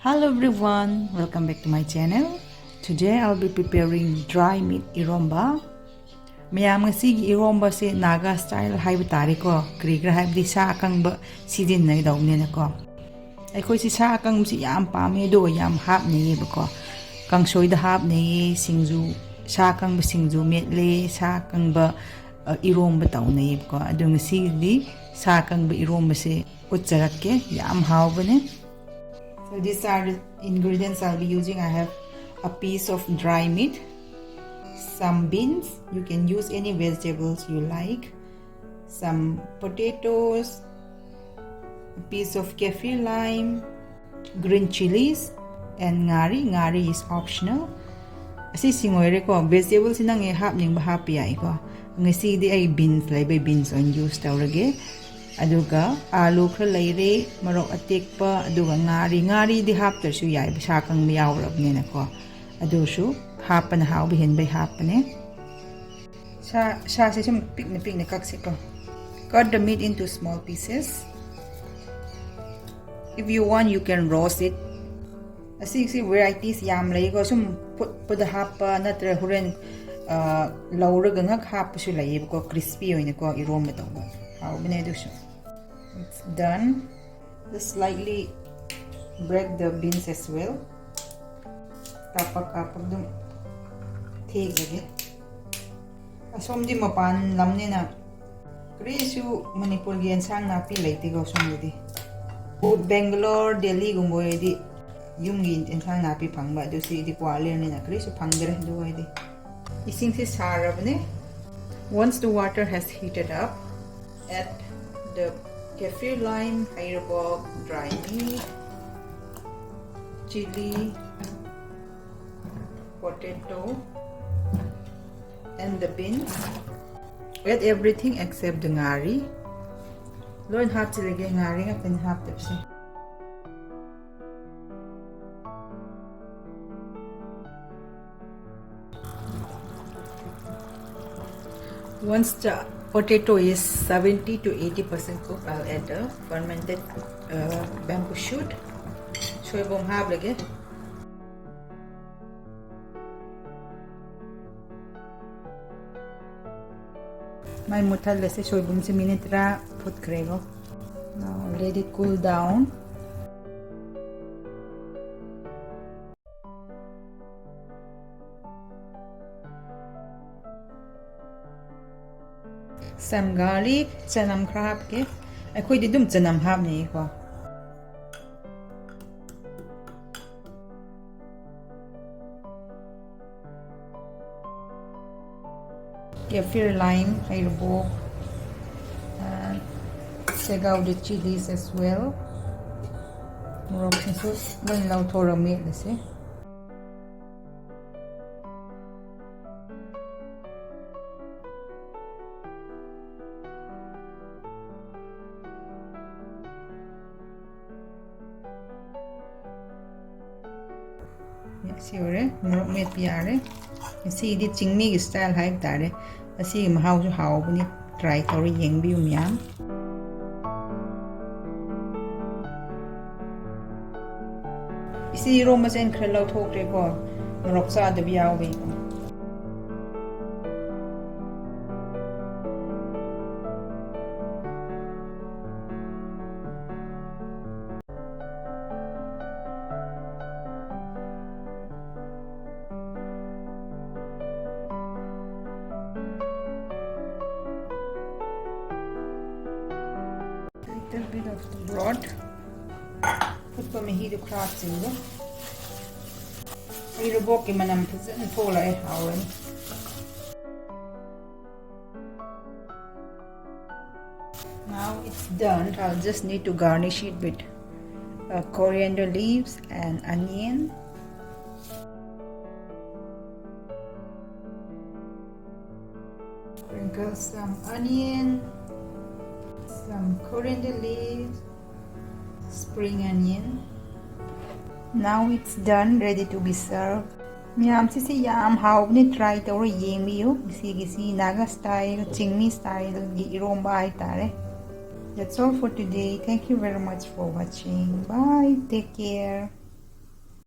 Hello everyone, welcome back to my channel. Today I'll be preparing dry meat eromba. Mayam ngasi eromba se Naga style haiba tare ko. Krigra haibdi sa akangba sidin na daw ne ko. Ai khoi si sa akang si yam pame do yam hap ne ba ko. Kang soi da hap ne singju sa akang ba singju metle sa akang ba eromba taw ne ko. Adu ngasi di sa akang ba eromba se utjarak ke yam haw bane. So these are the ingredients I'll be using. I have a piece of dry meat, some beans, you can use any vegetables you like, some potatoes, a piece of kaffir lime, green chilies, and ngari. Ngari is optional. Asi singoy ko vegetables nang hap ning happy ay ko. Ngasi di ay beans lay bay beans on use tawrage. Aduga alu khra leire marok atekpa aduga ngari di hapter su yai sakang miyawrab ne na ko adu su hapan haw bihen bay hapane sa se sum pik na kaksi ko. Cut the meat into small pieces. If you want, you can roast it. Asi varieties yam lay ko sum put the hapa natra huren lauraga ngak hap su lay ko crispy oine ko eromba to haw bine du su. It's done. Just slightly break the beans as well. Kapag dum take lagi. Asom di mapan lam ni na. Krisu Manipur gian sang napi laiti ko som di. Bangalore, Delhi gumboy di yung gin sang napi pangba do si di kwali ni na krisu pangdre do ay di. Ising si sarap ni. Once the water has heated up, add the kaffir lime, herbal, dry meat, chili, potato, and the beans. Add everything except the ngari. Learn how to lagay ngari at then half tipsy. Once the potato is 70 to 80% cooked, I'll add a fermented bamboo shoot. Soy bong hab lagi. My mutal lese soy bong si minitra put krego. Now let it cool down. Some garlic, chanam krab ke. Ai khoi di dum chanam hab ni ko. Kaffir lime, herbal, and check out the chilies as well. Murok so ban law thora meat na se. Siore, murok meat piare. Si di chingmi style haib tare. Asi mahaw su haw buni try tawri yeng bi umyam. Isi eromba sen khrelau thok re ko. Murok sa da biaw bi ko. Little bit of the broth. Put pa mehi the crab singo. Iro boki manam pazan thola e hawen. Now it's done. I'll just need to garnish it with coriander leaves and onion. Sprinkle some onion. Some coriander leaves, spring onion. Now it's done, ready to be served. Miyam si yam haw ni try to yeng biyo. Gisi Naga style, Chingmi style, gi eromba ay tare. That's all for today. Thank you very much for watching. Bye. Take care.